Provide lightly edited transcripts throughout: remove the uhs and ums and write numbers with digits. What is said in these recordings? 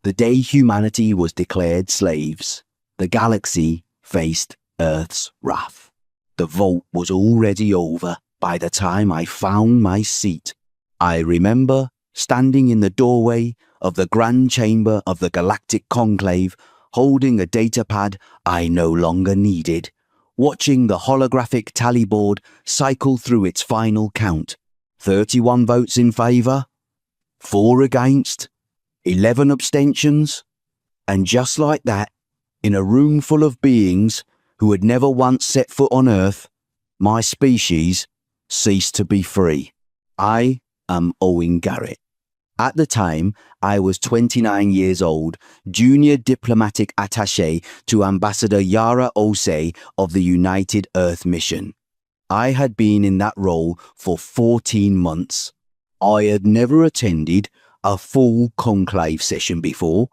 The day humanity was declared slaves, the galaxy faced Earth's wrath. The vote was already over by the time I found my seat. I remember standing in the doorway of the grand chamber of the galactic conclave, holding a datapad I no longer needed, watching the holographic tally board cycle through its final count. 31 votes in favour, 4 against, 11 abstentions, and just like that, in a room full of beings who had never once set foot on Earth, my species ceased to be free. I am Owen Garrett. At the time, I was 29 years old, junior diplomatic attaché to Ambassador Yara Osei of the United Earth Mission. I had been in that role for 14 months. I had never attended a full conclave session before.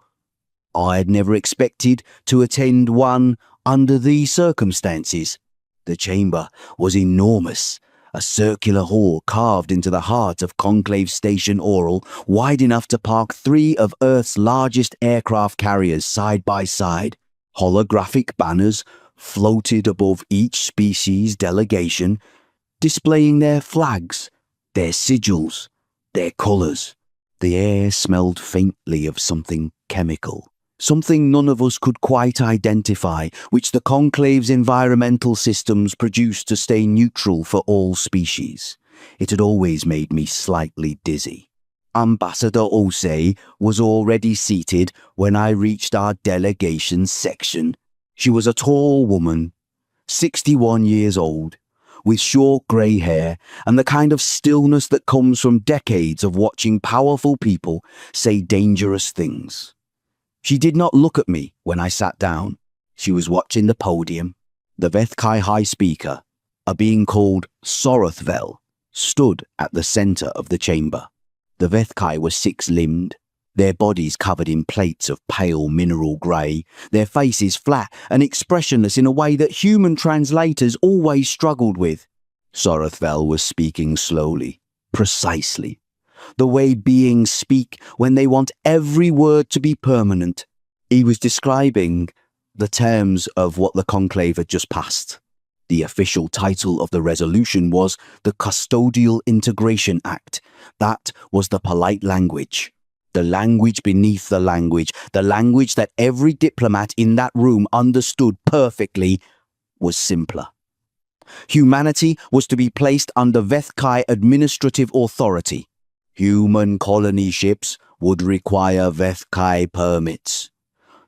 I had never expected to attend one under these circumstances. The chamber was enormous, a circular hall carved into the heart of Conclave Station Oral, wide enough to park 3 of Earth's largest aircraft carriers side by side. Holographic banners floated above each species delegation, displaying their flags, their sigils, their colours. The air smelled faintly of something chemical, something none of us could quite identify, which the conclave's environmental systems produced to stay neutral for all species. It had always made me slightly dizzy. Ambassador Osei was already seated when I reached our delegation section. She was a tall woman, 61 years old, with short grey hair and the kind of stillness that comes from decades of watching powerful people say dangerous things. She did not look at me when I sat down. She was watching the podium. The Vethkai High Speaker, a being called Sorothvel, stood at the centre of the chamber. The Vethkai were 6-limbed, their bodies covered in plates of pale mineral grey, their faces flat and expressionless in a way that human translators always struggled with. Sorothvel was speaking slowly, precisely, the way beings speak when they want every word to be permanent. He was describing the terms of what the conclave had just passed. The official title of the resolution was the Custodial Integration Act. That was the polite language. The language beneath the language that every diplomat in that room understood perfectly, was simpler. Humanity was to be placed under Vethkai administrative authority. Human colony ships would require Vethkai permits.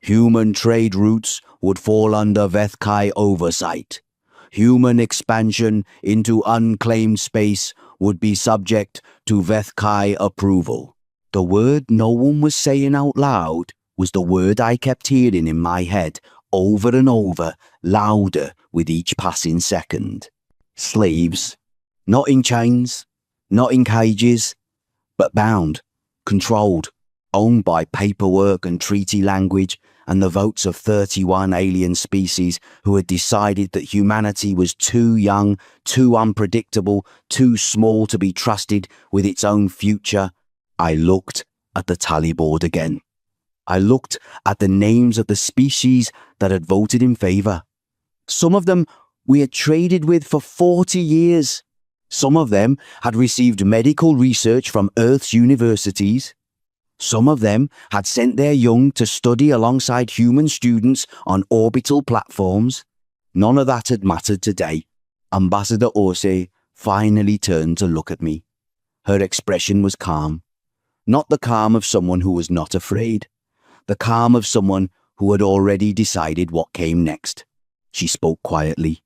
Human trade routes would fall under Vethkai oversight. Human expansion into unclaimed space would be subject to Vethkai approval. The word no one was saying out loud was the word I kept hearing in my head over and over, louder with each passing second. Slaves, not in chains, not in cages, but bound, controlled, owned by paperwork and treaty language and the votes of 31 alien species who had decided that humanity was too young, too unpredictable, too small to be trusted with its own future. I looked at the tally board again. I looked at the names of the species that had voted in favour. Some of them we had traded with for 40 years. Some of them had received medical research from Earth's universities. Some of them had sent their young to study alongside human students on orbital platforms. None of that had mattered today. Ambassador Osei finally turned to look at me. Her expression was calm. Not the calm of someone who was not afraid. The calm of someone who had already decided what came next. She spoke quietly,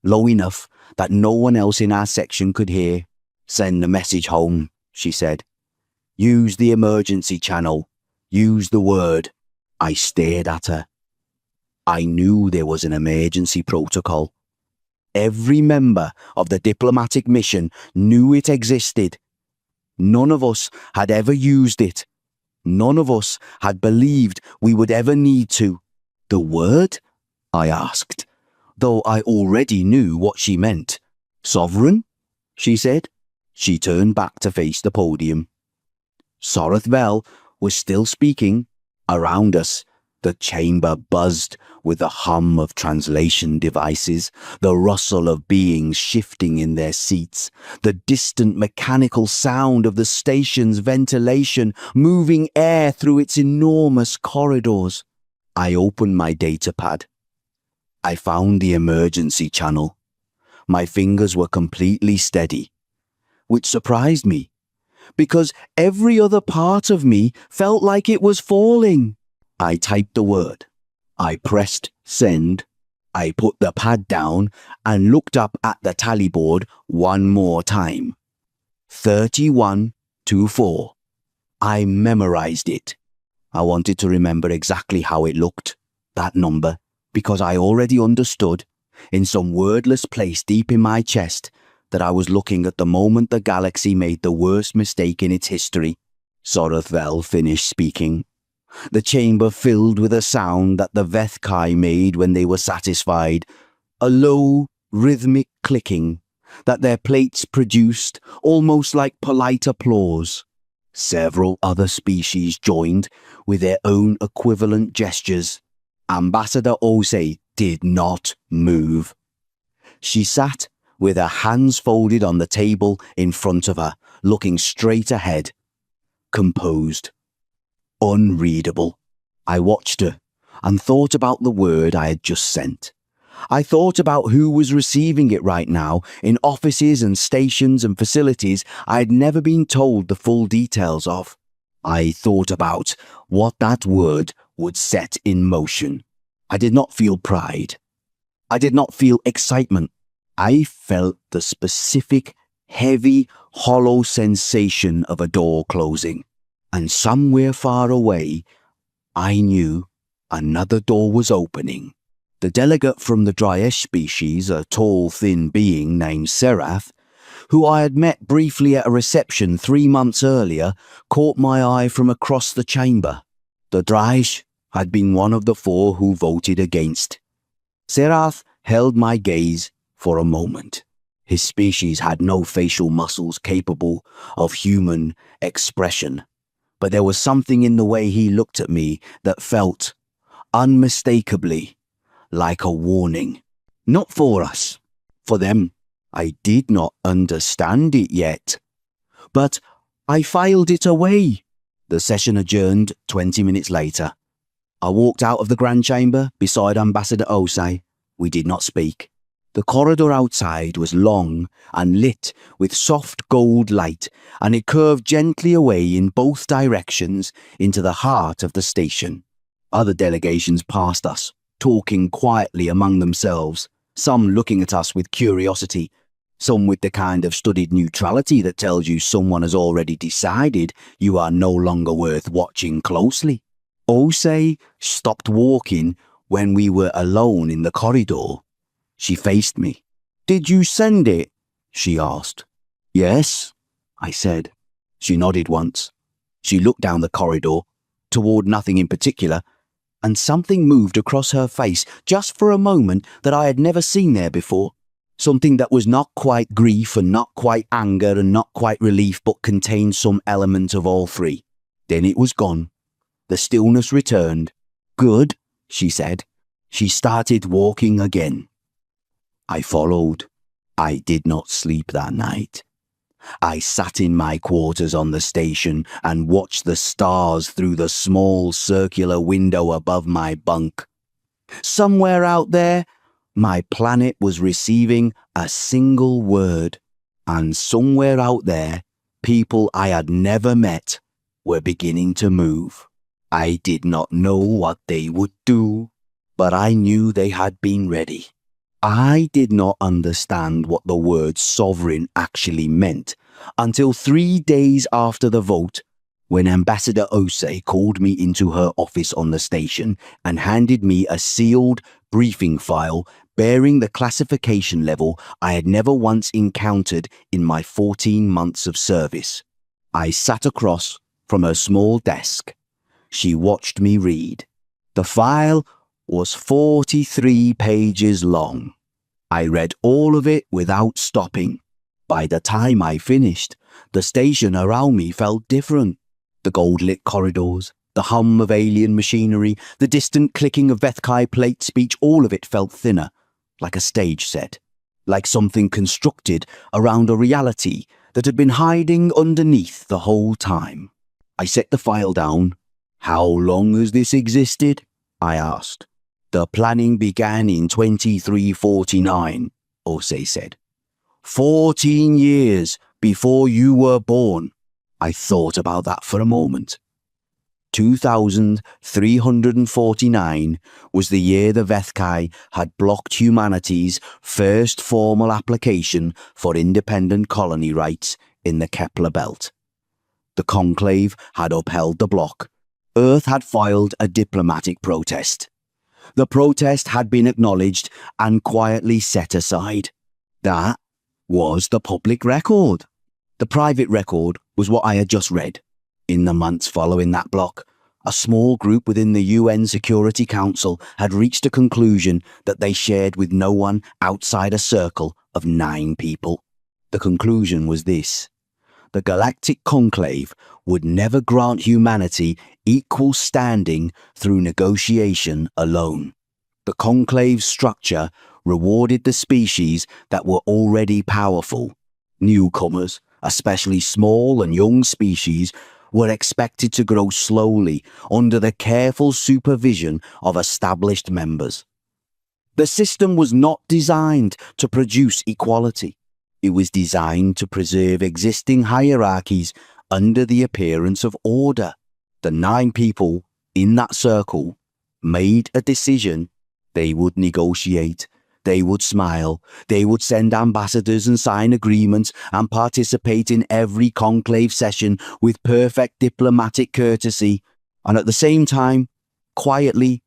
low enough that no one else in our section could hear. "Send the message home," she said. "Use the emergency channel. Use the word." I stared at her. I knew there was an emergency protocol. Every member of the diplomatic mission knew it existed. None of us had ever used it. None of us had believed we would ever need to. "The word?" I asked, though I already knew what she meant. "Sovereign?" she said. She turned back to face the podium. Sorothvel was still speaking, Around us, the chamber buzzed with the hum of translation devices, the rustle of beings shifting in their seats, the distant mechanical sound of the station's ventilation moving air through its enormous corridors. I opened my datapad. I found the emergency channel. My fingers were completely steady, which surprised me, because every other part of me felt like it was falling. I typed the word. I pressed send. I put the pad down and looked up at the tally board one more time. 3124. I memorized it. I wanted to remember exactly how it looked, that number, because I already understood, in some wordless place deep in my chest, that I was looking at the moment the galaxy made the worst mistake in its history. Sorothvel finished speaking. The chamber filled with a sound that the Vethkai made when they were satisfied, a low, rhythmic clicking that their plates produced, almost like polite applause. Several other species joined with their own equivalent gestures. Ambassador Osei did not move. She sat with her hands folded on the table in front of her, looking straight ahead, composed, unreadable. I watched her and thought about the word I had just sent. I thought about who was receiving it right now in offices and stations and facilities I had never been told the full details of. I thought about what that word would set in motion. I did not feel pride. I did not feel excitement. I felt the specific, heavy, hollow sensation of a door closing. And somewhere far away, I knew another door was opening. The delegate from the Dryesh species, a tall, thin being named Serath, who I had met briefly at a reception 3 months earlier, caught my eye from across the chamber. The Dryesh had been one of the 4 who voted against. Serath held my gaze for a moment. His species had no facial muscles capable of human expression, but there was something in the way he looked at me that felt unmistakably like a warning. Not for us, for them. I did not understand it yet, but I filed it away. The session adjourned 20 minutes later. I walked out of the grand chamber beside Ambassador Osei. We did not speak. The corridor outside was long and lit with soft gold light, and it curved gently away in both directions into the heart of the station. Other delegations passed us, talking quietly among themselves, some looking at us with curiosity, some with the kind of studied neutrality that tells you someone has already decided you are no longer worth watching closely. Osei stopped walking when we were alone in the corridor. She faced me. "Did you send it?" she asked. "Yes," I said. She nodded once. She looked down the corridor, toward nothing in particular, and something moved across her face just for a moment that I had never seen there before. Something that was not quite grief and not quite anger and not quite relief, but contained some element of all three. Then it was gone. The stillness returned. "Good," she said. She started walking again. I followed. I did not sleep that night. I sat in my quarters on the station and watched the stars through the small circular window above my bunk. Somewhere out there, my planet was receiving a single word, and somewhere out there, people I had never met were beginning to move. I did not know what they would do, but I knew they had been ready. I did not understand what the word sovereign actually meant until 3 days after the vote, when Ambassador Osei called me into her office on the station and handed me a sealed briefing file bearing the classification level I had never once encountered in my 14 months of service. I sat across from her small desk. She watched me read. The file was 43 pages long. I read all of it without stopping. By the time I finished, the station around me felt different. The gold-lit corridors, The hum of alien machinery, the distant clicking of Vethkai plate speech, all of it felt thinner, like a stage set, like something constructed around a reality that had been hiding underneath the whole time. I set the file down. How long has this existed? I asked. The planning began in 2349, Osei said. 14 years before you were born. I thought about that for a moment. 2349 was the year the Vethkai had blocked humanity's first formal application for independent colony rights in the Kepler Belt. The conclave had upheld the block. Earth had filed a diplomatic protest. The protest had been acknowledged and quietly set aside. That was the public record. The private record was what I had just read. In the months following that block, a small group within the UN Security Council had reached a conclusion that they shared with no one outside a circle of 9 people. The conclusion was this: the Galactic Conclave would never grant humanity equal standing through negotiation alone. The Conclave's structure rewarded the species that were already powerful. Newcomers, especially small and young species, were expected to grow slowly under the careful supervision of established members. The system was not designed to produce equality. It was designed to preserve existing hierarchies under the appearance of order. The 9 people in that circle made a decision. They would negotiate. They would smile. They would send ambassadors and sign agreements and participate in every conclave session with perfect diplomatic courtesy. And at the same time, quietly,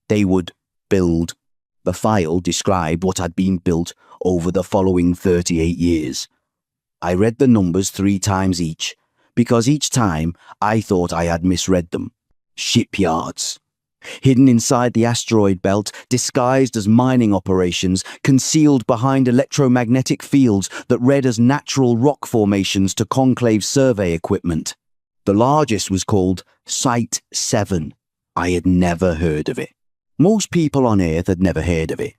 they would build. The file described what had been built over the following 38 years. I read the numbers 3 times each, because each time I thought I had misread them. Shipyards. Hidden inside the asteroid belt, disguised as mining operations, concealed behind electromagnetic fields that read as natural rock formations to conclave survey equipment. The largest was called Site 7. I had never heard of it. Most people on Earth had never heard of it.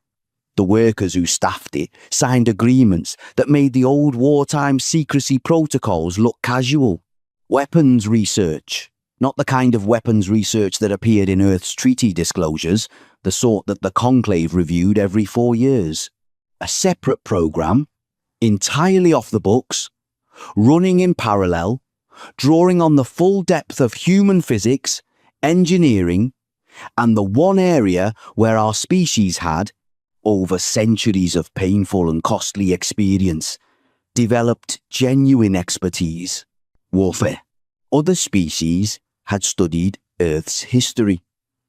The workers who staffed it signed agreements that made the old wartime secrecy protocols look casual. Weapons research. Not the kind of weapons research that appeared in Earth's treaty disclosures, the sort that the Conclave reviewed every 4 years. A separate program, entirely off the books, running in parallel, drawing on the full depth of human physics, engineering, and the one area where our species had, over centuries of painful and costly experience, developed genuine expertise: warfare. Other species had studied Earth's history.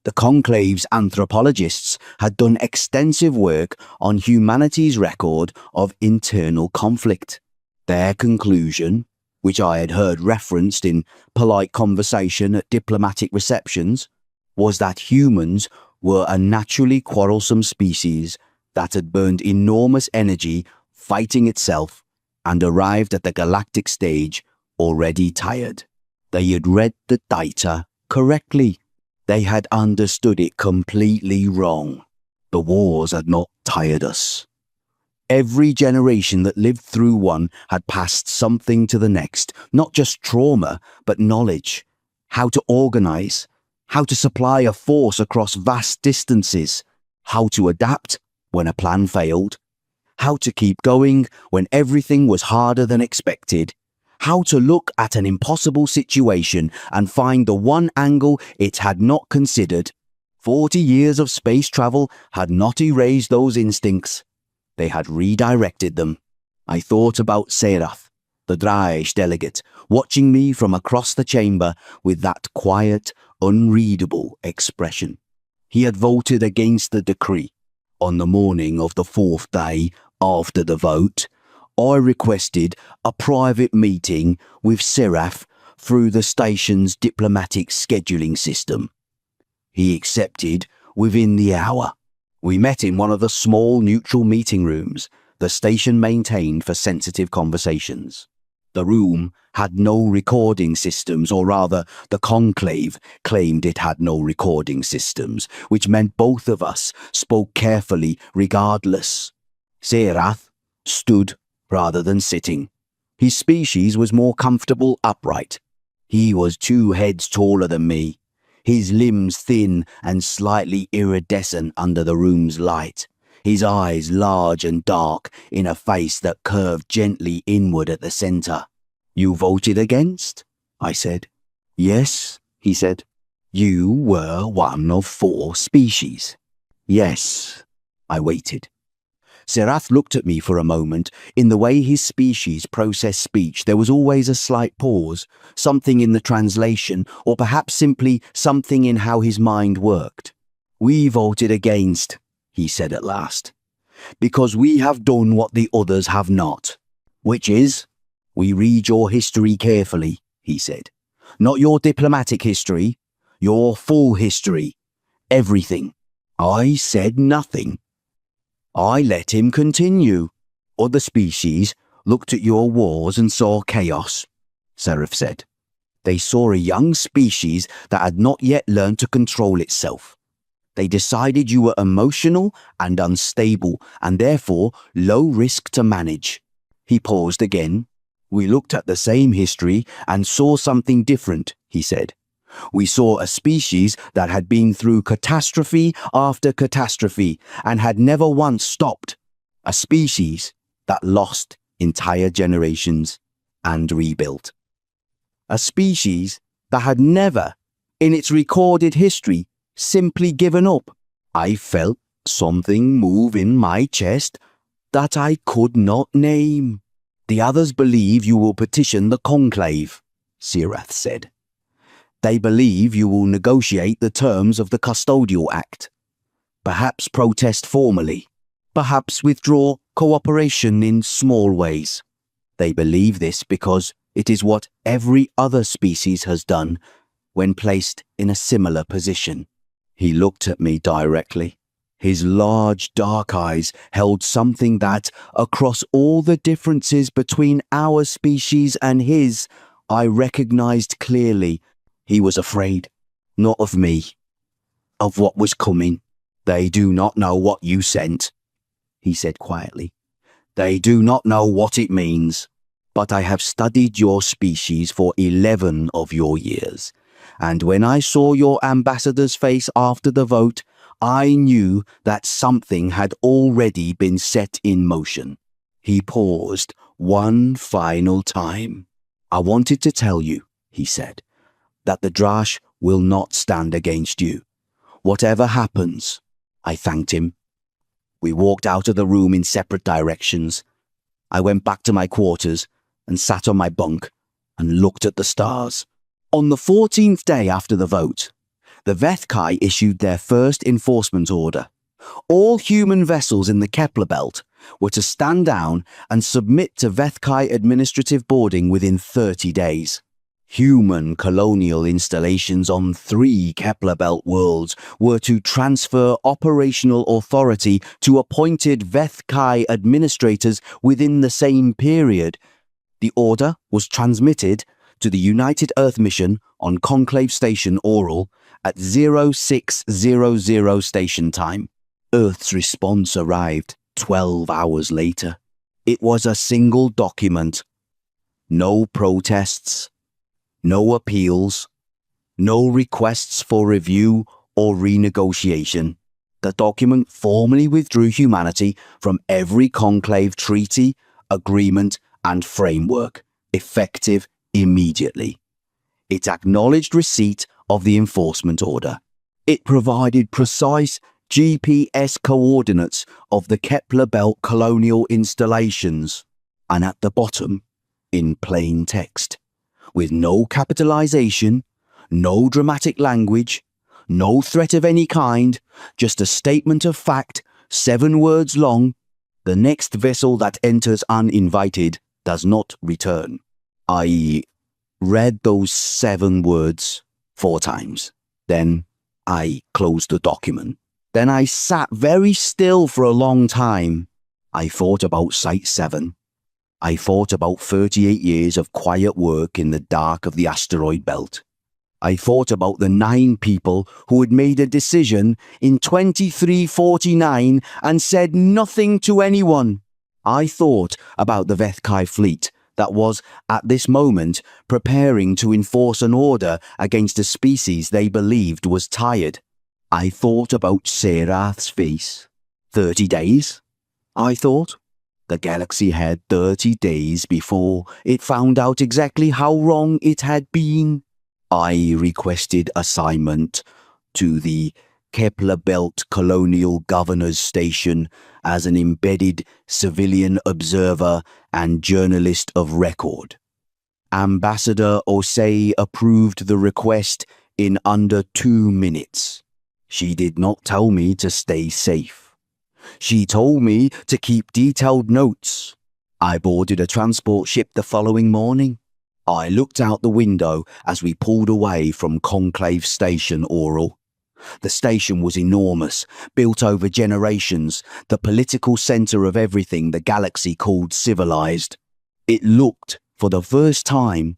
The Conclave's anthropologists had done extensive work on humanity's record of internal conflict. Their conclusion, which I had heard referenced in polite conversation at diplomatic receptions, was that humans were a naturally quarrelsome species that had burned enormous energy fighting itself and arrived at the galactic stage already tired. They had read the data correctly. They had understood it completely wrong. The wars had not tired us. Every generation that lived through one had passed something to the next, not just trauma, but knowledge. How to organize, how to supply a force across vast distances, how to adapt when a plan failed, how to keep going when everything was harder than expected, how to look at an impossible situation and find the one angle it had not considered. 40 years of space travel had not erased those instincts. They had redirected them. I thought about Serath, the Draish delegate, watching me from across the chamber with that quiet, unreadable expression. He had voted against the decree. On the morning of the 4th day after the vote, I requested a private meeting with Serath through the station's diplomatic scheduling system. He accepted within the hour. We met in one of the small neutral meeting rooms the station maintained for sensitive conversations. The room had no recording systems, or rather, the conclave claimed it had no recording systems, which meant both of us spoke carefully regardless. Serath stood rather than sitting. His species was more comfortable upright. He was 2 heads taller than me, his limbs thin and slightly iridescent under the room's light, his eyes large and dark in a face that curved gently inward at the centre. "You voted against?" I said. "Yes," he said. "You were one of 4 species." "Yes." I waited. Serath looked at me for a moment. In the way his species processed speech, there was always a slight pause, something in the translation, or perhaps simply something in how his mind worked. "We voted against," he said at last, "because we have done what the others have not." "Which is?" "We read your history carefully," he said. "Not your diplomatic history, your full history. Everything." I said nothing. I let him continue. "Other species looked at your wars and saw chaos," Seraph said. "They saw a young species that had not yet learned to control itself. They decided you were emotional and unstable, and therefore low risk to manage." He paused again. "We looked at the same history and saw something different," he said. "We saw a species that had been through catastrophe after catastrophe and had never once stopped. A species that lost entire generations and rebuilt. A species that had never, in its recorded history, simply given up." I felt something move in my chest that I could not name. "The others believe you will petition the conclave," Serath said. "They believe you will negotiate the terms of the Custodial Act. Perhaps protest formally. Perhaps withdraw cooperation in small ways. They believe this because it is what every other species has done when placed in a similar position." He looked at me directly. His large dark eyes held something that, across all the differences between our species and his, I recognized clearly. He was afraid, not of me, of what was coming. "They do not know what you sent," he said quietly. "They do not know what it means. But I have studied your species for 11 of your years, and when I saw your ambassador's face after the vote, I knew that something had already been set in motion." He paused one final time. "I wanted to tell you," he said, "that the Drash will not stand against you. Whatever happens." I thanked him. We walked out of the room in separate directions. I went back to my quarters and sat on my bunk and looked at the stars. On the 14th day after the vote, the Vethkai issued their first enforcement order. All human vessels in the Kepler belt were to stand down and submit to Vethkai administrative boarding within 30 days. Human colonial installations on 3 Kepler belt worlds were to transfer operational authority to appointed Vethkai administrators within the same period. The order was transmitted to the United Earth Mission on Conclave Station Oral at 0600 station time. Earth's response arrived 12 hours later. It was a single document. No protests, no appeals, no requests for review or renegotiation. The document formally withdrew humanity from every conclave treaty, agreement, and framework, effective immediately. It acknowledged receipt of the enforcement order. It provided precise GPS coordinates of the Kepler belt colonial installations, and at the bottom, in plain text, with no capitalization, no dramatic language, no threat of any kind, just a statement of fact, 7 words long: "The next vessel that enters uninvited does not return." I read those 7 words 4 times. Then I closed the document. Then I sat very still for a long time. I thought about Site 7. I thought about 38 years of quiet work in the dark of the asteroid belt. I thought about the 9 people who had made a decision in 2349 and said nothing to anyone. I thought about the Vethkai fleet that was, at this moment, preparing to enforce an order against a species they believed was tired. I thought about Serath's face. 30 days? I thought. The galaxy had 30 days before it found out exactly how wrong it had been. I requested assignment to the Kepler Belt Colonial Governor's Station as an embedded civilian observer and journalist of record. Ambassador Osei approved the request in under 2 minutes. She did not tell me to stay safe. She told me to keep detailed notes. I boarded a transport ship the following morning. I looked out the window as we pulled away from Conclave Station Oral. The station was enormous, built over generations, the political centre of everything the galaxy called civilized. It looked, for the first time,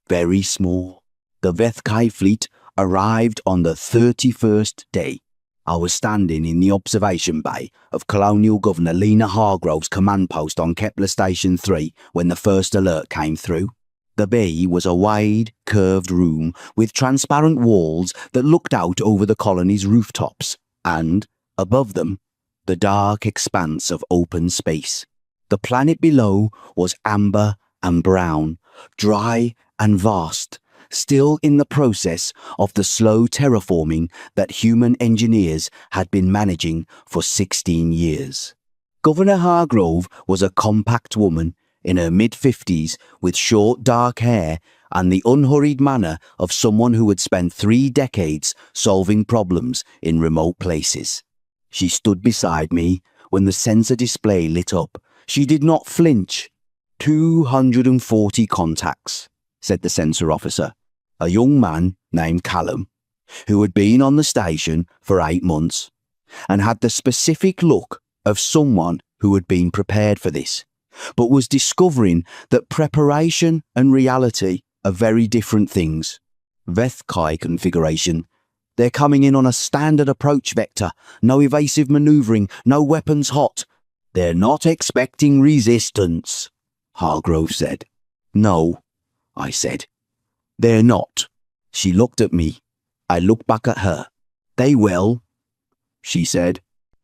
very small. The Vethkai fleet arrived on the 31st day. I was standing in the observation bay of Colonial Governor Lena Hargrove's command post on Kepler Station 3 when the first alert came through. The bay was a wide, curved room with transparent walls that looked out over the colony's rooftops, and, above them, the dark expanse of open space. The planet below was amber and brown, dry and vast, still in the process of the slow terraforming that human engineers had been managing for 16 years. Governor Hargrove was a compact woman in her mid-50s with short dark hair and the unhurried manner of someone who had spent 3 decades solving problems in remote places. She stood beside me when the sensor display lit up. She did not flinch. 240 contacts, said the sensor officer, a young man named Callum, who had been on the station for 8 months and had the specific look of someone who had been prepared for this, but was discovering that preparation and reality are very different things. Vethkai configuration. They're coming in on a standard approach vector, no evasive manoeuvring, no weapons hot. They're not expecting resistance, Hargrove said. No, I said. They're not. She looked at me. I looked back at her. They will, she said.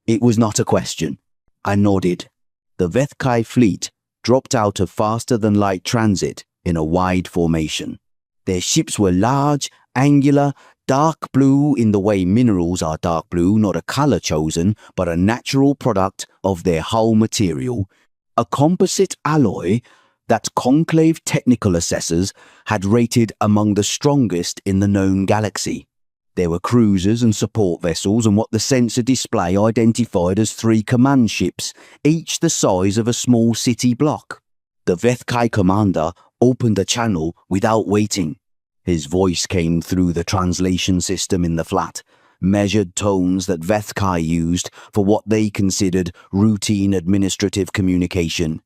It was not a question. I nodded. The Vethkai fleet dropped out of faster-than-light transit in a wide formation. Their ships were large, angular, dark blue in the way minerals are dark blue, not a colour chosen, but a natural product of their hull material, a composite alloy that Conclave technical assessors had rated among the strongest in the known galaxy. There were cruisers and support vessels and what the sensor display identified as 3 command ships, each the size of a small city block. The Vethkai commander opened the channel without waiting. His voice came through the translation system in the flat, measured tones that Vethkai used for what they considered routine administrative communication.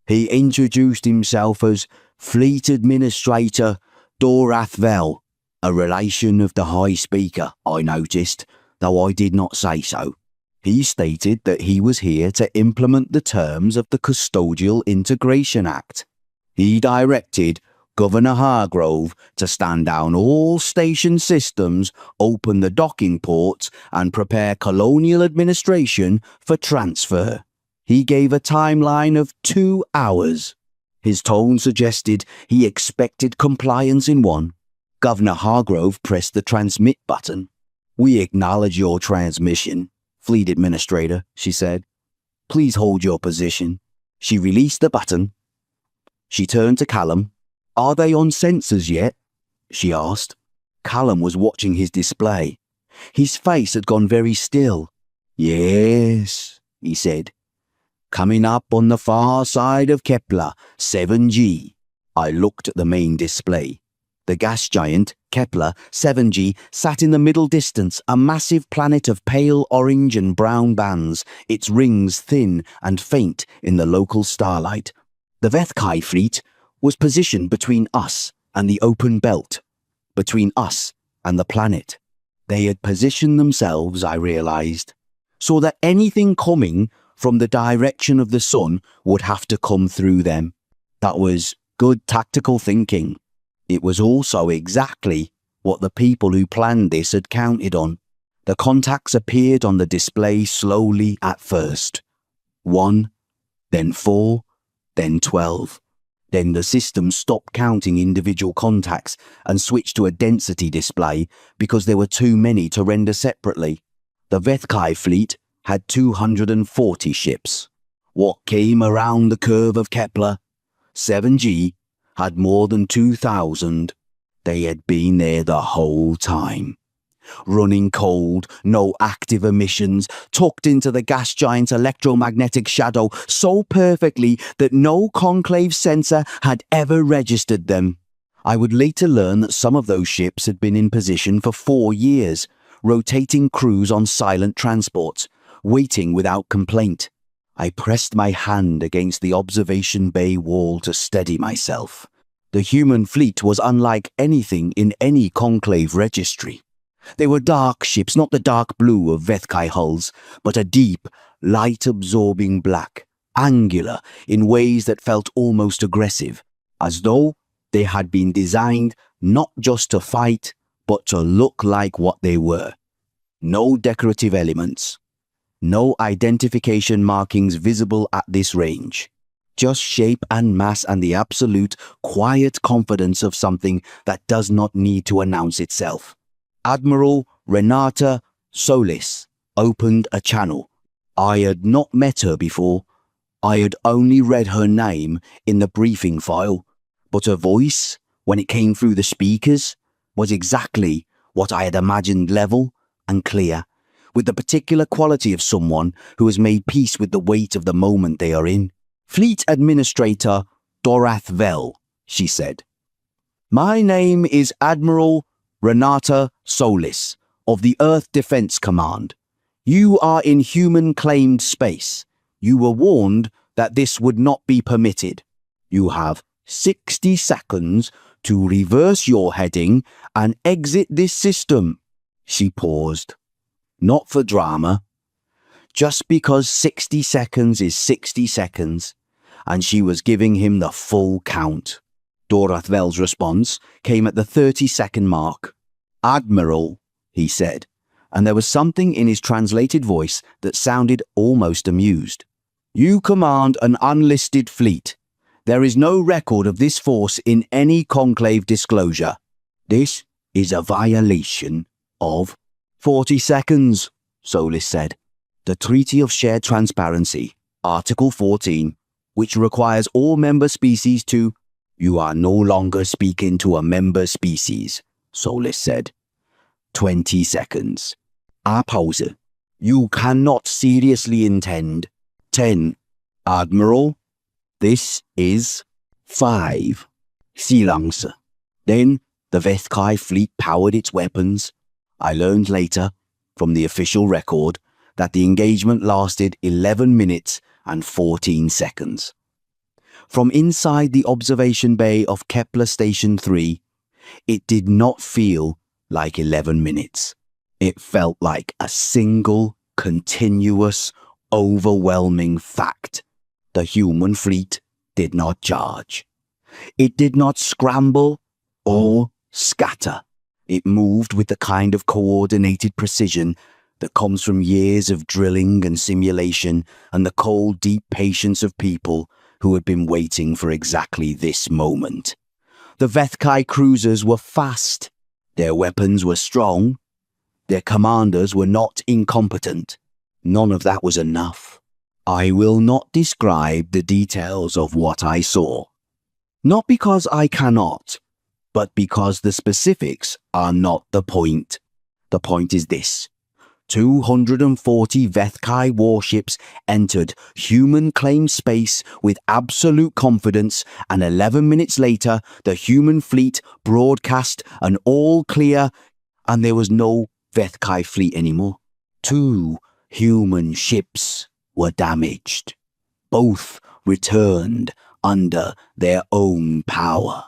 He introduced himself as Fleet Administrator Dorath Vel, a relation of the High Speaker, I noticed, though I did not say so. He stated that he was here to implement the terms of the Custodial Integration Act. He directed Governor Hargrove to stand down all station systems, open the docking ports, and prepare colonial administration for transfer. He gave a timeline of 2 hours. His tone suggested he expected compliance in 1. Governor Hargrove pressed the transmit button. We acknowledge your transmission, Fleet Administrator, she said. Please hold your position. She released the button. She turned to Callum. Are they on sensors yet? She asked. Callum was watching his display. His face had gone very still. Yes, he said. Coming up on the far side of Kepler, 7G. I looked at the main display. The gas giant, Kepler 7G, sat in the middle distance, a massive planet of pale orange and brown bands, its rings thin and faint in the local starlight. The Vethkai fleet was positioned between us and the open belt, between us and the planet. They had positioned themselves, I realized, so that anything coming from the direction of the sun would have to come through them. That was good tactical thinking. It was also exactly what the people who planned this had counted on. The contacts appeared on the display slowly at first. 1, then 4, then 12. Then the system stopped counting individual contacts and switched to a density display because there were too many to render separately. The Vethkai fleet had 240 ships. What came around the curve of Kepler, 7G, had more than 2,000. They had been there the whole time. Running cold, no active emissions, tucked into the gas giant's electromagnetic shadow so perfectly that no conclave sensor had ever registered them. I would later learn that some of those ships had been in position for 4 years, rotating crews on silent transports, waiting without complaint. I pressed my hand against the observation bay wall to steady myself. The human fleet was unlike anything in any conclave registry. They were dark ships, not the dark blue of Vethkai hulls, but a deep, light-absorbing black, angular in ways that felt almost aggressive, as though they had been designed not just to fight, but to look like what they were. No decorative elements, no identification markings visible at this range. Just shape and mass and the absolute, quiet confidence of something that does not need to announce itself. Admiral Renata Solis opened a channel. I had not met her before. I had only read her name in the briefing file, but her voice, when it came through the speakers, was exactly what I had imagined, level and clear, with the particular quality of someone who has made peace with the weight of the moment they are in. Fleet Administrator Dorath Vel, she said. My name is Admiral Renata Solis of the Earth Defense Command. You are in human-claimed space. You were warned that this would not be permitted. You have 60 seconds to reverse your heading and exit this system. She paused. Not for drama. Just because 60 seconds is 60 seconds, and she was giving him the full count. Dorathvel's response came at the 30-second mark. Admiral, he said, and there was something in his translated voice that sounded almost amused. You command an unlisted fleet. There is no record of this force in any conclave disclosure. This is a violation of 40 seconds, Solis said. The Treaty of Shared Transparency, Article 14, which requires all member species to... You are no longer speaking to a member species, Solis said. 20 seconds. Pause. You cannot seriously intend. 10. Admiral, this is 5. Silence. Then the Vethkai fleet powered its weapons. I learned later, from the official record, that the engagement lasted 11 minutes and 14 seconds. From inside the observation bay of Kepler Station 3, it did not feel like 11 minutes. It felt like a single, continuous, overwhelming fact. The human fleet did not charge. It did not scramble or scatter. It moved with the kind of coordinated precision that comes from years of drilling and simulation and the cold, deep patience of people who had been waiting for exactly this moment. The Vethkai cruisers were fast. Their weapons were strong. Their commanders were not incompetent. None of that was enough. I will not describe the details of what I saw. Not because I cannot, but because the specifics are not the point. The point is this. 240 Vethkai warships entered human-claimed space with absolute confidence, and 11 minutes later, the human fleet broadcast an all-clear, and there was no Vethkai fleet anymore. 2 human ships were damaged. Both returned under their own power.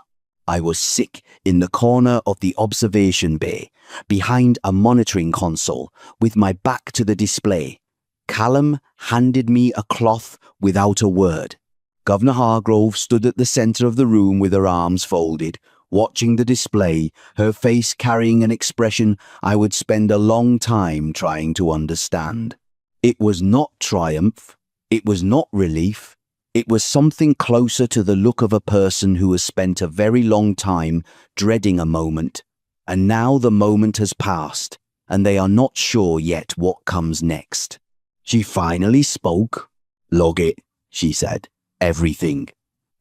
I was sick in the corner of the observation bay, behind a monitoring console, with my back to the display. Callum handed me a cloth without a word. Governor Hargrove stood at the centre of the room with her arms folded, watching the display, her face carrying an expression I would spend a long time trying to understand. It was not triumph, it was not relief, it was something closer to the look of a person who has spent a very long time dreading a moment, and now the moment has passed, and they are not sure yet what comes next. She finally spoke. "Log it," she said. "Everything.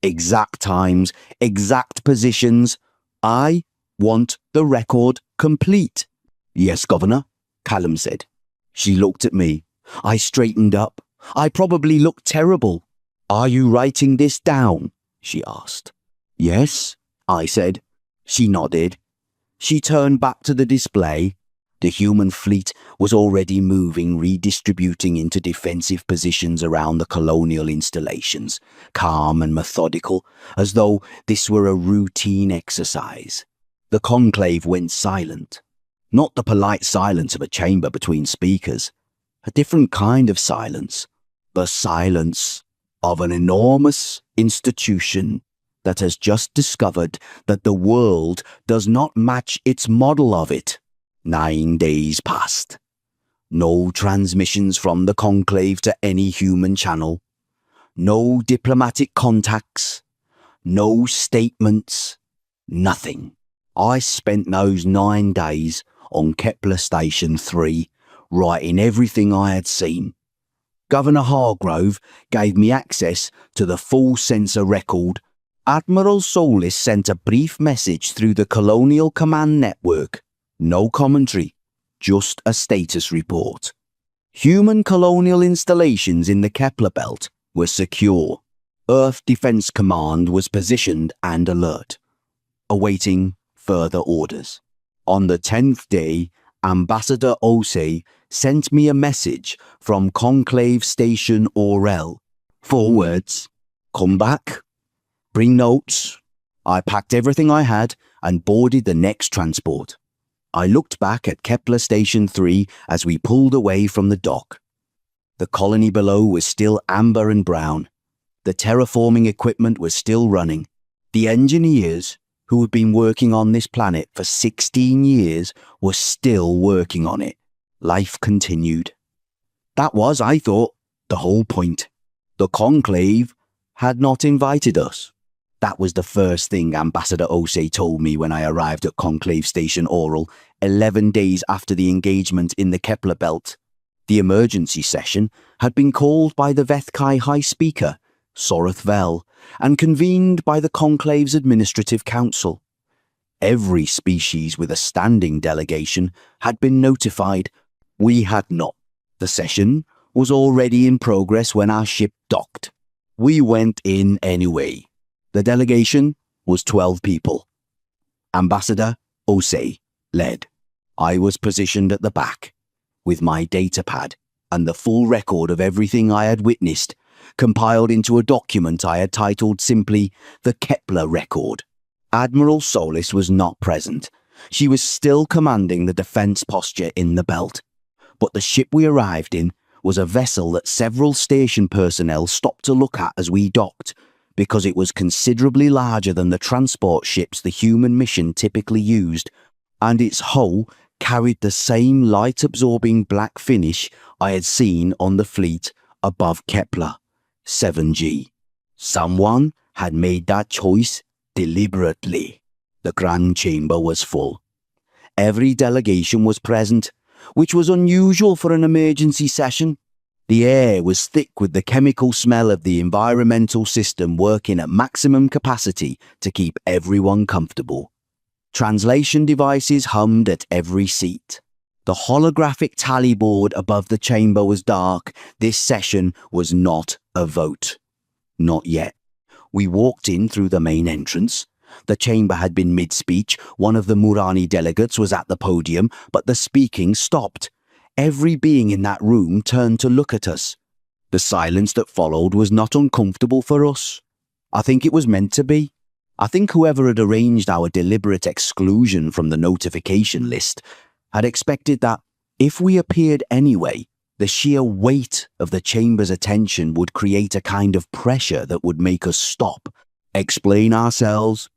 Exact times, exact positions. I want the record complete." "Yes, Governor," Callum said. She looked at me. I straightened up. I probably looked terrible. "Are you writing this down?" she asked. "Yes," I said. She nodded. She turned back to the display. The human fleet was already moving, redistributing into defensive positions around the colonial installations, calm and methodical, as though this were a routine exercise. The conclave went silent. Not the polite silence of a chamber between speakers. A different kind of silence. The silence of an enormous institution that has just discovered that the world does not match its model of it. 9 days passed. No transmissions from the conclave to any human channel. No diplomatic contacts. No statements. Nothing. I spent those 9 days on Kepler Station 3, writing everything I had seen. Governor Hargrove gave me access to the full sensor record. Admiral Solis sent a brief message through the Colonial Command Network. No commentary, just a status report. Human colonial installations in the Kepler belt were secure. Earth Defense Command was positioned and alert, awaiting further orders. On the 10th day, Ambassador Osei sent me a message from Conclave Station Orel. 4 words: "Come back. Bring notes." I packed everything I had and boarded the next transport. I looked back at Kepler Station 3 as we pulled away from the dock. The colony below was still amber and brown. The terraforming equipment was still running. The engineers, who had been working on this planet for 16 years, were still working on it. Life continued. That was, I thought, the whole point. The conclave had not invited us. That was the first thing Ambassador Osei told me when I arrived at Conclave Station Oral, 11 days after the engagement in the Kepler belt. The emergency session had been called by the Vethkai High Speaker, Sorath Vel, and convened by the Conclave's Administrative Council. Every species with a standing delegation had been notified. We had not. The session was already in progress when our ship docked. We went in anyway. The delegation was 12 people. Ambassador Osei led. I was positioned at the back, with my datapad and the full record of everything I had witnessed, compiled into a document I had titled simply the Kepler Record. Admiral Solis was not present. She was still commanding the defence posture in the belt. But the ship we arrived in was a vessel that several station personnel stopped to look at as we docked, because it was considerably larger than the transport ships the human mission typically used, and its hull carried the same light-absorbing black finish I had seen on the fleet above Kepler, 7G. Someone had made that choice deliberately. The Grand Chamber was full. Every delegation was present, which was unusual for an emergency session. The air was thick with the chemical smell of the environmental system working at maximum capacity to keep everyone comfortable. Translation devices hummed at every seat. The holographic tally board above the chamber was dark. This session was not a vote. Not yet. We walked in through the main entrance. The chamber had been mid-speech. One of the Murani delegates was at the podium, but the speaking stopped. Every being in that room turned to look at us. The silence that followed was not uncomfortable for us. I think it was meant to be. I think whoever had arranged our deliberate exclusion from the notification list had expected that if we appeared anyway, the sheer weight of the chamber's attention would create a kind of pressure that would make us stop, explain ourselves,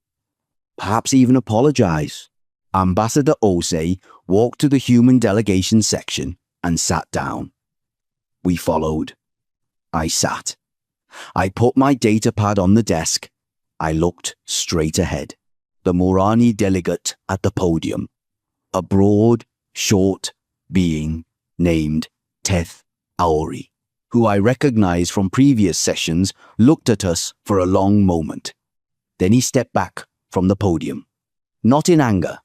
perhaps even apologize. Ambassador Osei walked to the human delegation section and sat down. We followed. I sat. I put my datapad on the desk. I looked straight ahead. The Morani delegate at the podium. A broad, short being named Teth Aori, who I recognized from previous sessions, looked at us for a long moment. Then he stepped back from the podium. Not in anger,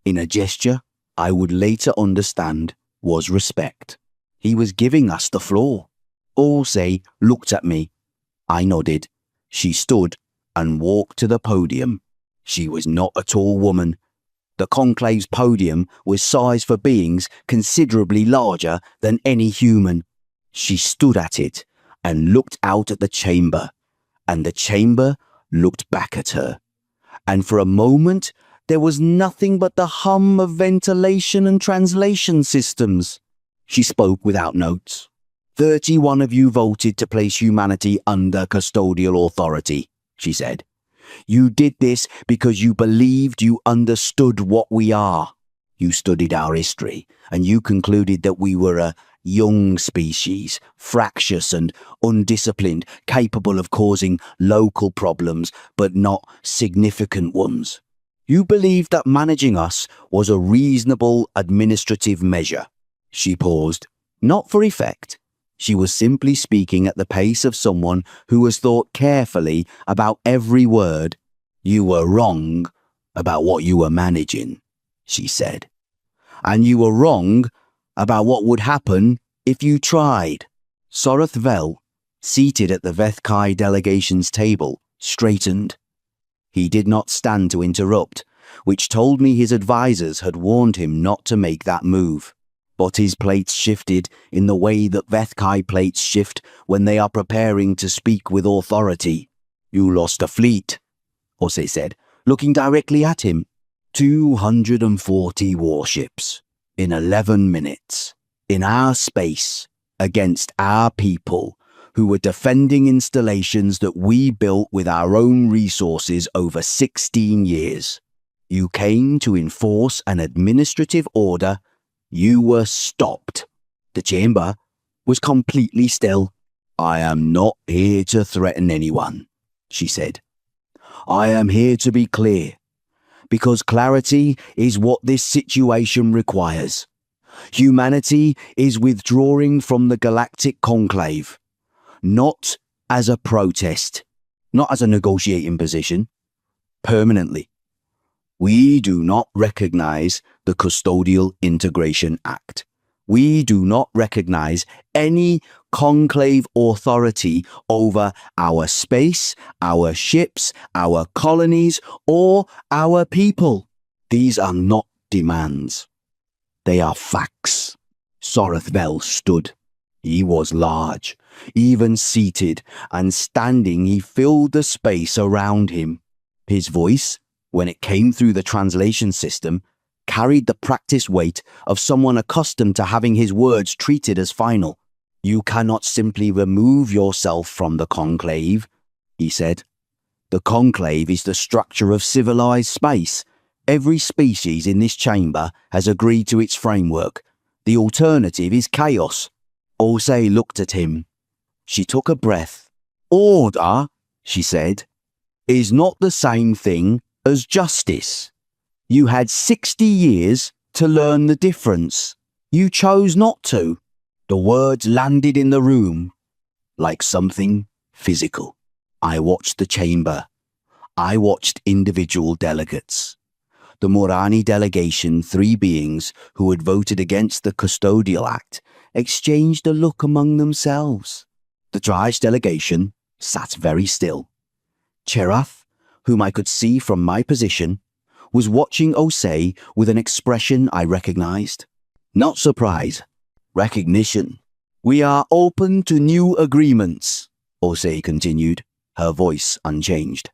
in a gesture I would later understand was respect. He was giving us the floor. Osei looked at me. I nodded. She stood and walked to the podium. She was not a tall woman. The conclave's podium was sized for beings considerably larger than any human. She stood at it and looked out at the chamber, and the chamber looked back at her. And for a moment, there was nothing but the hum of ventilation and translation systems. She spoke without notes. 31 of you voted to place humanity under custodial authority, she said. You did this because you believed you understood what we are. You studied our history, and you concluded that we were a young species, fractious and undisciplined, capable of causing local problems, but not significant ones. You believed that managing us was a reasonable administrative measure. She paused, not for effect. She was simply speaking at the pace of someone who has thought carefully about every word. You were wrong about what you were managing, she said. And you were wrong about what would happen if you tried. Soroth Vel, seated at the Vethkai delegation's table, straightened. He did not stand to interrupt, which told me his advisors had warned him not to make that move. But his plates shifted in the way that Vethkai plates shift when they are preparing to speak with authority. You lost a fleet, Osei said, looking directly at him. 240 warships in 11 minutes, in our space, against our people, who were defending installations that we built with our own resources over 16 years. You came to enforce an administrative order. You were stopped. The chamber was completely still. I am not here to threaten anyone, she said. I am here to be clear, because clarity is what this situation requires. Humanity is withdrawing from the galactic conclave, not as a protest, not as a negotiating position, permanently. We do not recognize the Custodial Integration Act. We do not recognize any conclave authority over our space, our ships, our colonies, or our people. These are not demands. They are facts. Soroth Vel stood. He was large. Even seated and standing, he filled the space around him. His voice, when it came through the translation system, carried the practiced weight of someone accustomed to having his words treated as final. You cannot simply remove yourself from the conclave, he said. The conclave is the structure of civilized space. Every species in this chamber has agreed to its framework. The alternative is chaos. Osei looked at him. She took a breath. Order, she said, is not the same thing as justice. You had 60 years to learn the difference. You chose not to. The words landed in the room like something physical. I watched the chamber. I watched individual delegates. The Morani delegation, 3 beings who had voted against the Custodial Act, exchanged a look among themselves. The Dryas delegation sat very still. Cherath, whom I could see from my position, was watching Osei with an expression I recognized. Not surprise, recognition. We are open to new agreements, Osei continued, her voice unchanged.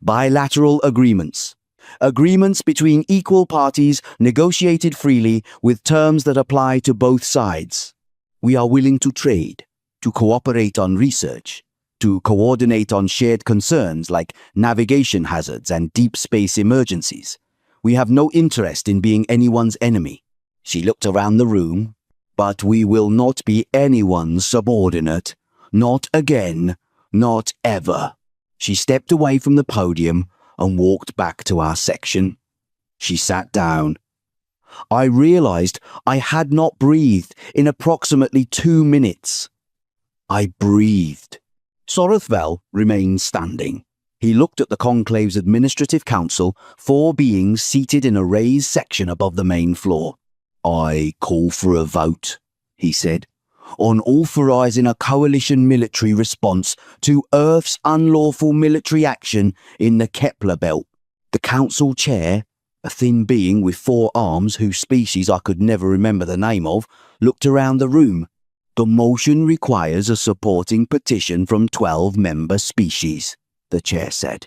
Bilateral agreements. Agreements between equal parties negotiated freely with terms that apply to both sides. We are willing to trade, to cooperate on research, to coordinate on shared concerns like navigation hazards and deep space emergencies. We have no interest in being anyone's enemy. She looked around the room. But we will not be anyone's subordinate. Not again. Not ever. She stepped away from the podium and walked back to our section. She sat down. I realized I had not breathed in approximately 2 minutes. I breathed. Sorothvel remained standing. He looked at the conclave's administrative council, 4 beings seated in a raised section above the main floor. I call for a vote, he said, on authorizing a coalition military response to Earth's unlawful military action in the Kepler belt. The council chair, a thin being with 4 arms whose species I could never remember the name of, looked around the room. The motion requires a supporting petition from 12 member species, the chair said.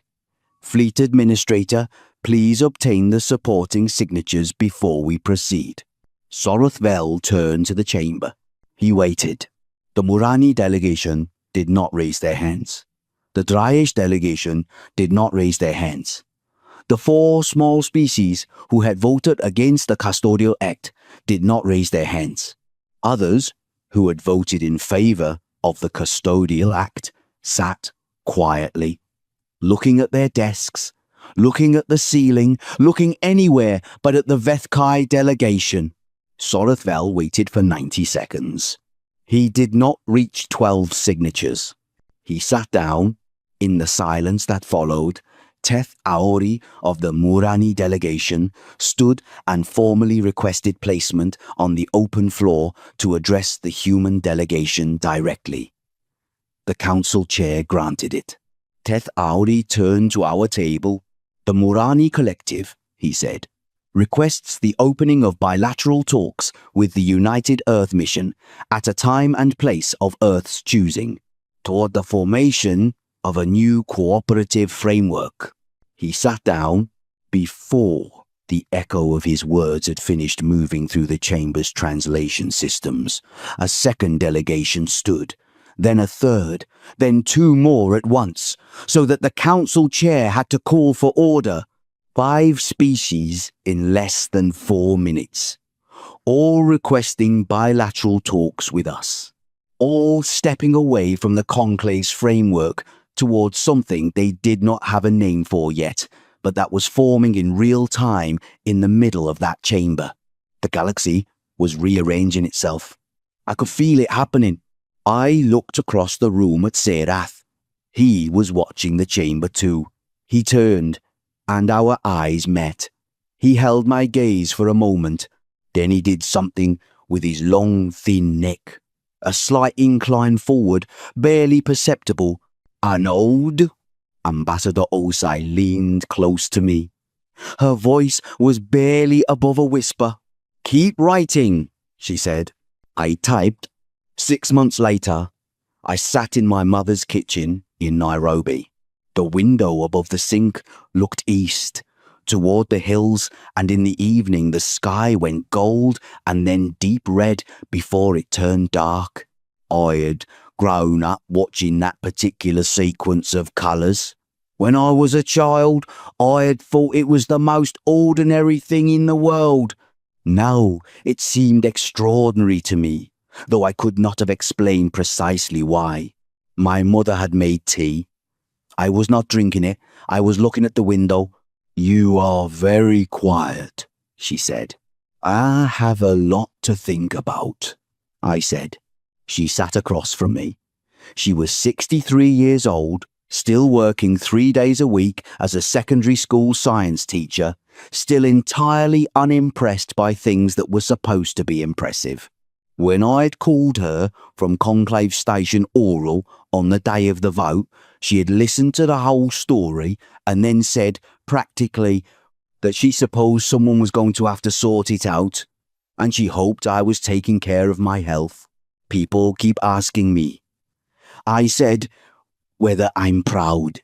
Fleet Administrator, please obtain the supporting signatures before we proceed. Sorothvel turned to the chamber. He waited. The Murani delegation did not raise their hands. The Dryish delegation did not raise their hands. The 4 small species who had voted against the Custodial Act did not raise their hands. Others, who had voted in favor of the Custodial Act, sat quietly, looking at their desks, looking at the ceiling, looking anywhere but at the Vethkai delegation. Sorothvel waited for 90 seconds. He did not reach 12 signatures. He sat down. In the silence that followed, Teth Aori of the Murani delegation stood and formally requested placement on the open floor to address the human delegation directly. The council chair granted it. Teth Aori turned to our table. The Murani Collective, he said, requests the opening of bilateral talks with the United Earth Mission at a time and place of Earth's choosing, toward the formation of a new cooperative framework. He sat down. Before the echo of his words had finished moving through the chamber's translation systems, a second delegation stood, then a third, then 2 more at once, so that the council chair had to call for order. 5 species in less than 4 minutes, all requesting bilateral talks with us, all stepping away from the conclave's framework towards something they did not have a name for yet, but that was forming in real time in the middle of that chamber. The galaxy was rearranging itself. I could feel it happening. I looked across the room at Serath. He was watching the chamber too. He turned, and our eyes met. He held my gaze for a moment. Then he did something with his long, thin neck. A slight incline forward, barely perceptible. Anode? Ambassador Osai leaned close to me. Her voice was barely above a whisper. Keep writing, she said. I typed. 6 months later, I sat in my mother's kitchen in Nairobi. The window above the sink looked east, toward the hills, and in the evening the sky went gold and then deep red before it turned dark. I had grown up watching that particular sequence of colours. When I was a child, I had thought it was the most ordinary thing in the world. Now it seemed extraordinary to me, though I could not have explained precisely why. My mother had made tea. I was not drinking it. I was looking at the window. You are very quiet, she said. I have a lot to think about, I said. She sat across from me. She was 63 years old, still working 3 days a week as a secondary school science teacher, still entirely unimpressed by things that were supposed to be impressive. When I had called her from Conclave Station Oral on the day of the vote, she had listened to the whole story and then said, practically, that she supposed someone was going to have to sort it out, and she hoped I was taking care of my health. People keep asking me. I said, whether I'm proud.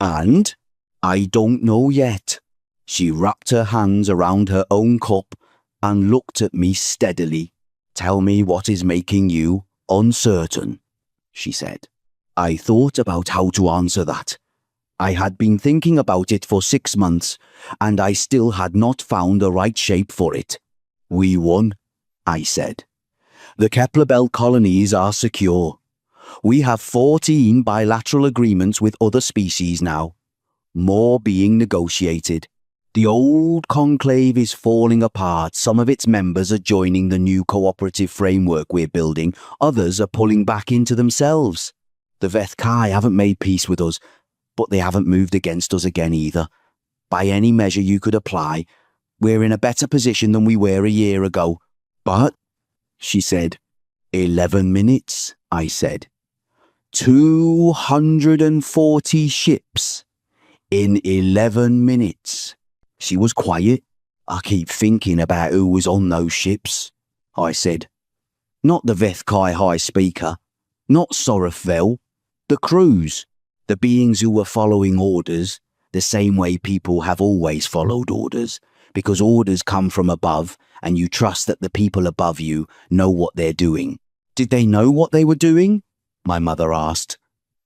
And I don't know yet. She wrapped her hands around her own cup and looked at me steadily. Tell me what is making you uncertain, she said. I thought about how to answer that. I had been thinking about it for 6 months, and I still had not found the right shape for it. We won, I said. The Kepler Belt colonies are secure. We have 14 bilateral agreements with other species now. More being negotiated. The old conclave is falling apart. Some of its members are joining the new cooperative framework we're building. Others are pulling back into themselves. The Vethkai haven't made peace with us, but they haven't moved against us again either. By any measure you could apply, we're in a better position than we were a year ago. But, she said, 11 minutes, I said. 240 ships in 11 minutes. She was quiet. I keep thinking about who was on those ships, I said. Not the Vethkai High Speaker, not Sorafvel, the crews, the beings who were following orders, the same way people have always followed orders, because orders come from above and you trust that the people above you know what they're doing. Did they know what they were doing? My mother asked.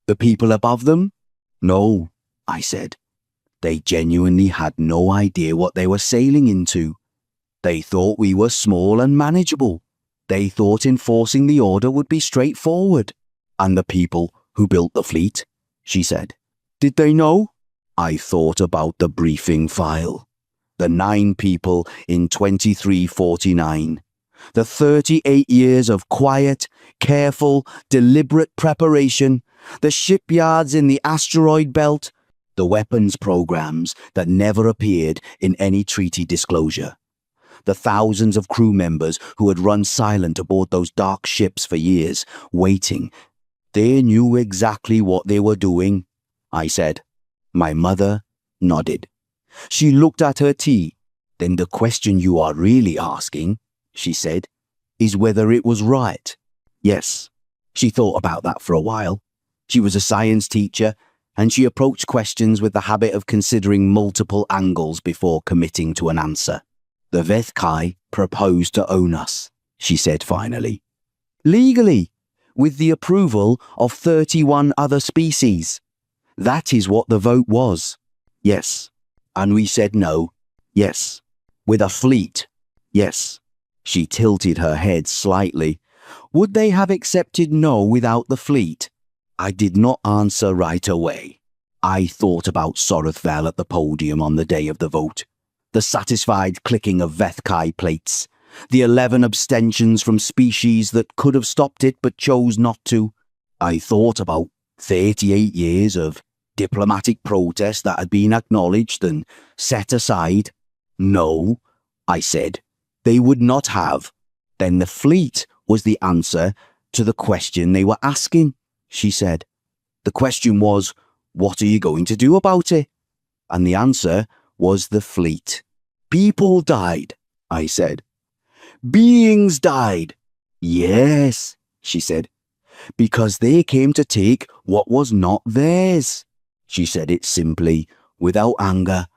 The people above them? No, I said. They genuinely had no idea what they were sailing into. They thought we were small and manageable. They thought enforcing the order would be straightforward. And the people who built the fleet, she said. Did they know? I thought about the briefing file. The 9 people in 2349. The 38 years of quiet, careful, deliberate preparation. The shipyards in the asteroid belt. The weapons programs that never appeared in any treaty disclosure. The thousands of crew members who had run silent aboard those dark ships for years, waiting. They knew exactly what they were doing, I said. My mother nodded. She looked at her tea. Then the question you are really asking, she said, is whether it was right. Yes, she thought about that for a while. She was a science teacher, and she approached questions with the habit of considering multiple angles before committing to an answer. The Vethkai proposed to own us, she said finally. Legally, with the approval of 31 other species. That is what the vote was. Yes. And we said no. Yes. With a fleet. Yes. She tilted her head slightly. Would they have accepted no without the fleet? I did not answer right away. I thought about Sorafvel at the podium on the day of the vote. The satisfied clicking of Vethkai plates. The 11 abstentions from species that could have stopped it but chose not to. I thought about 38 years of diplomatic protest that had been acknowledged and set aside. No, I said, they would not have. Then the fleet was the answer to the question they were asking, she said. The question was, what are you going to do about it? And the answer was the fleet. People died, I said. Beings died. Yes, she said, because they came to take what was not theirs. She said it simply, without anger,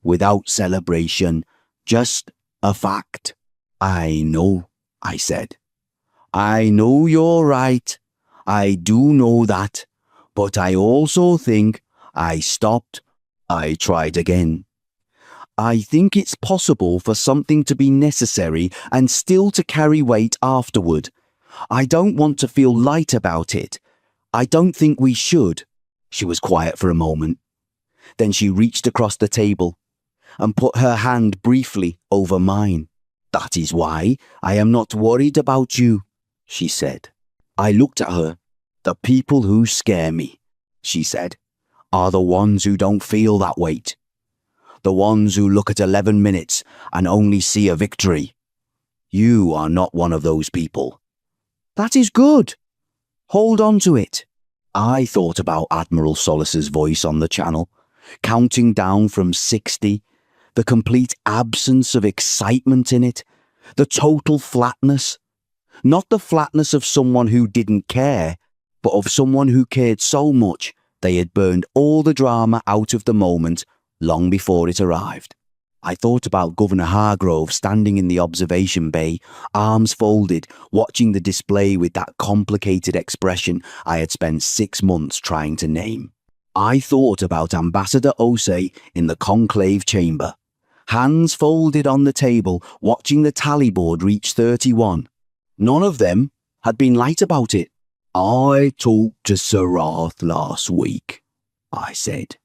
without celebration, just a fact. I know, I said. I know you're right. I do know that. But I also think I stopped. I tried again. I think it's possible for something to be necessary and still to carry weight afterward. I don't want to feel light about it. I don't think we should. She was quiet for a moment. Then she reached across the table and put her hand briefly over mine. That is why I am not worried about you, she said. I looked at her. The people who scare me, she said, are the ones who don't feel that weight. The ones who look at 11 minutes and only see a victory. You are not one of those people. That is good. Hold on to it. I thought about Admiral Solis's voice on the channel, counting down from 60, the complete absence of excitement in it, the total flatness. Not the flatness of someone who didn't care, but of someone who cared so much They had burned all the drama out of the moment long before it arrived. I thought about Governor Hargrove standing in the observation bay, arms folded, watching the display with that complicated expression I had spent 6 months trying to name. I thought about Ambassador Osei in the conclave chamber, hands folded on the table, watching the tally board reach 31. None of them had been light about it. "I talked to Sarath last week," I said.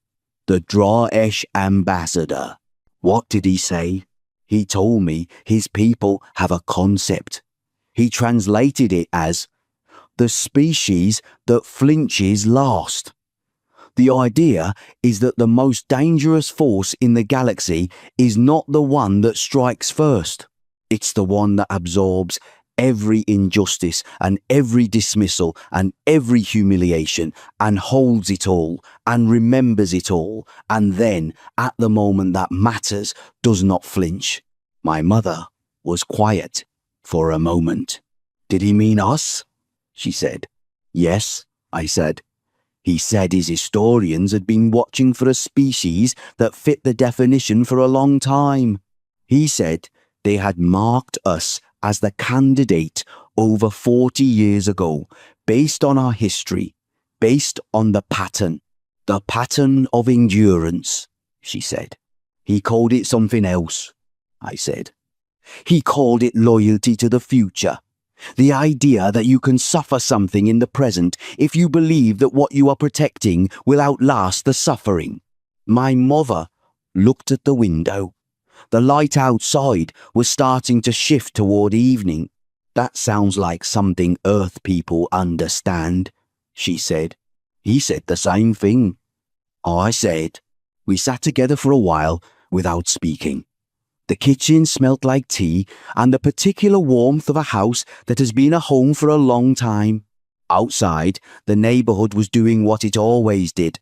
"The Draesh ambassador. What did he say?" "He told me his people have a concept. He translated it as the species that flinches last. The idea is that the most dangerous force in the galaxy is not the one that strikes first. It's the one that absorbs every injustice and every dismissal and every humiliation and holds it all and remembers it all, and then, at the moment that matters, does not flinch." My mother was quiet for a moment. "Did he mean us?" she said. "Yes," I said. "He said his historians had been watching for a species that fit the definition for a long time. He said they had marked us as the candidate over 40 years ago, based on our history, based on the pattern of endurance," she said. "He called it something else," I said. "He called it loyalty to the future. The idea that you can suffer something in the present if you believe that what you are protecting will outlast the suffering." My mother looked at the window. The light outside was starting to shift toward evening. "That sounds like something Earth people understand," she said. "He said the same thing," I said. We sat together for a while without speaking. The kitchen smelt like tea and the particular warmth of a house that has been a home for a long time. Outside, the neighborhood was doing what it always did.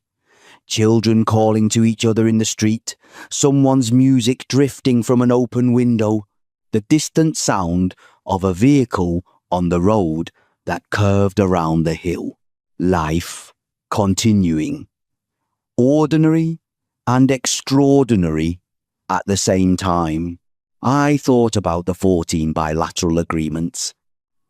Children calling to each other in the street, someone's music drifting from an open window, the distant sound of a vehicle on the road that curved around the hill. Life continuing. Ordinary and extraordinary at the same time. I thought about the 14 bilateral agreements,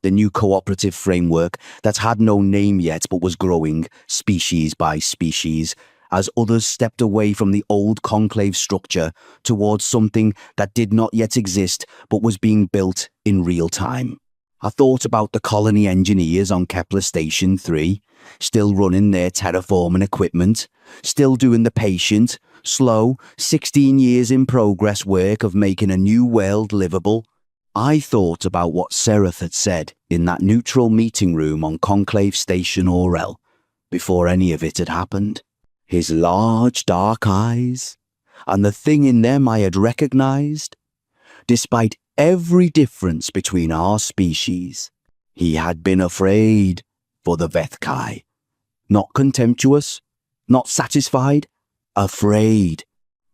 the new cooperative framework that had no name yet but was growing, species by species, as others stepped away from the old conclave structure towards something that did not yet exist but was being built in real time. I thought about the colony engineers on Kepler Station 3, still running their terraforming equipment, still doing the patient, slow, 16 years in progress work of making a new world livable. I thought about what Serath had said in that neutral meeting room on Conclave Station Orel before any of it had happened. His large dark eyes, and the thing in them I had recognized. Despite every difference between our species, he had been afraid for the Vethkai. Not contemptuous, not satisfied, afraid.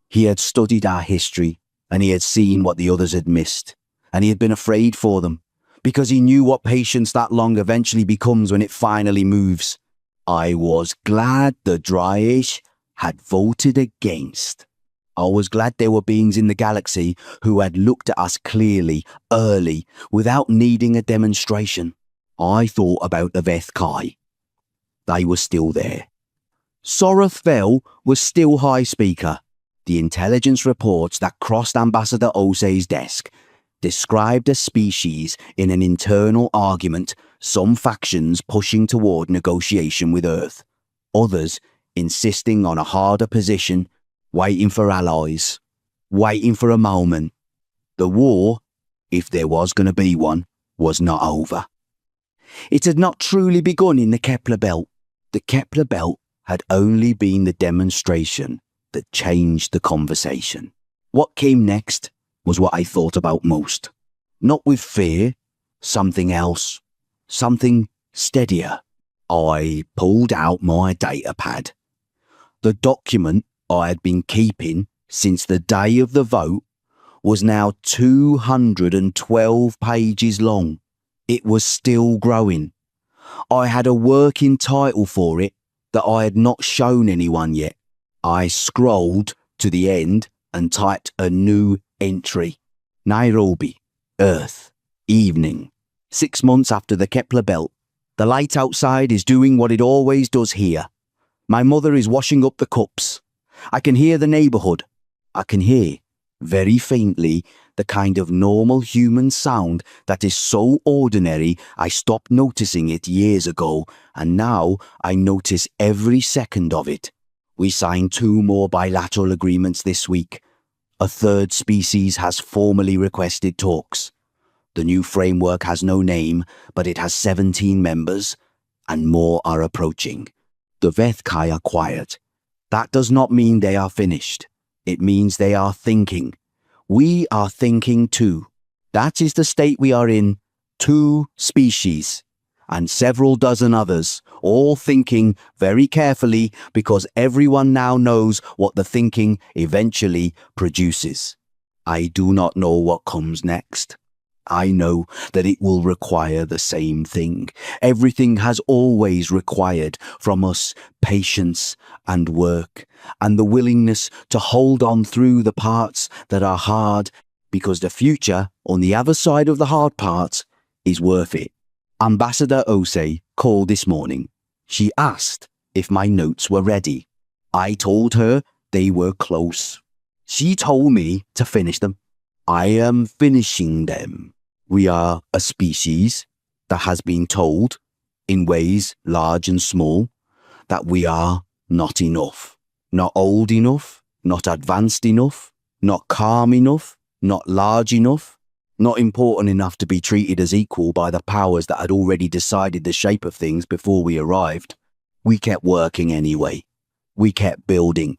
He had studied our history, and he had seen what the others had missed, and he had been afraid for them, because he knew what patience that long eventually becomes when it finally moves. I was glad the Draesh had voted against. I was glad there were beings in the galaxy who had looked at us clearly, early, without needing a demonstration. I thought about the Vethkai. They were still there. Soroth Vel was still High Speaker. The intelligence reports that crossed Ambassador Osei's desk described a species in an internal argument, some factions pushing toward negotiation with Earth, others insisting on a harder position, waiting for allies, waiting for a moment. The war, if there was going to be one, was not over. It had not truly begun in the Kepler Belt. The Kepler Belt had only been the demonstration that changed the conversation. What came next was what I thought about most. Not with fear, something else, something steadier. I pulled out my data pad. The document I had been keeping since the day of the vote was now 212 pages long. It was still growing. I had a working title for it, that I had not shown anyone yet. I scrolled to the end and typed a new entry. Nairobi, Earth, evening. 6 months after the Kepler belt. The light outside is doing what it always does here. My mother is washing up the cups. I can hear the neighbourhood. I can hear, very faintly, the kind of normal human sound that is so ordinary I stopped noticing it years ago, and now I notice every second of it. We signed 2 more bilateral agreements this week. A 3rd species has formally requested talks. The new framework has no name, but it has 17 members, and more are approaching. The Vethkai are quiet. That does not mean they are finished. It means they are thinking. We are thinking too. That is the state we are in. 2 species, and several dozen others, all thinking very carefully because everyone now knows what the thinking eventually produces. I do not know what comes next. I know that it will require the same thing. Everything has always required from us patience and work, and the willingness to hold on through the parts that are hard, because the future on the other side of the hard parts is worth it. Ambassador Osei called this morning. She asked if my notes were ready. I told her they were close. She told me to finish them. I am finishing them. We are a species that has been told, in ways large and small, that we are not enough. Not old enough, not advanced enough, not calm enough, not large enough, not important enough to be treated as equal by the powers that had already decided the shape of things before we arrived. We kept working anyway. We kept building.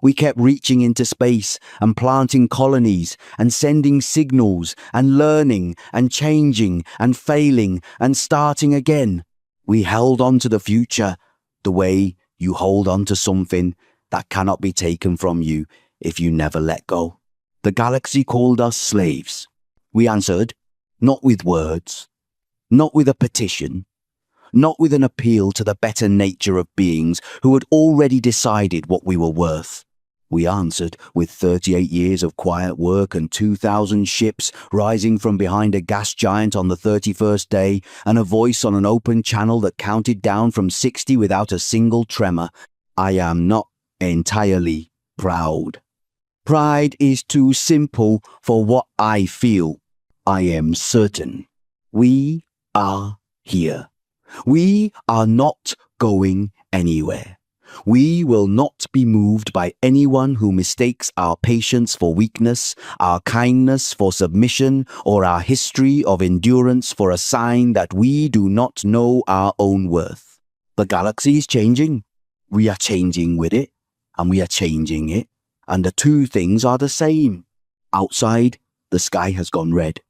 We kept reaching into space and planting colonies and sending signals and learning and changing and failing and starting again. We held on to the future the way you hold on to something that cannot be taken from you if you never let go. The galaxy called us slaves. We answered, not with words, not with a petition, not with an appeal to the better nature of beings who had already decided what we were worth. We answered with 38 years of quiet work and 2,000 ships rising from behind a gas giant on the 31st day, and a voice on an open channel that counted down from 60 without a single tremor. I am not entirely proud. Pride is too simple for what I feel. I am certain. We are here. We are not going anywhere. We will not be moved by anyone who mistakes our patience for weakness, our kindness for submission, or our history of endurance for a sign that we do not know our own worth. The galaxy is changing. We are changing with it, and we are changing it, and the 2 things are the same. Outside, the sky has gone red.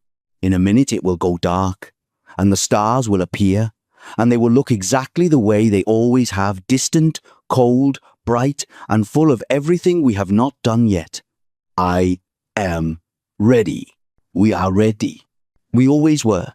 In a minute it will go dark, and the stars will appear, and they will look exactly the way they always have, distant, cold, bright, and full of everything we have not done yet. I am ready. We are ready. We always were.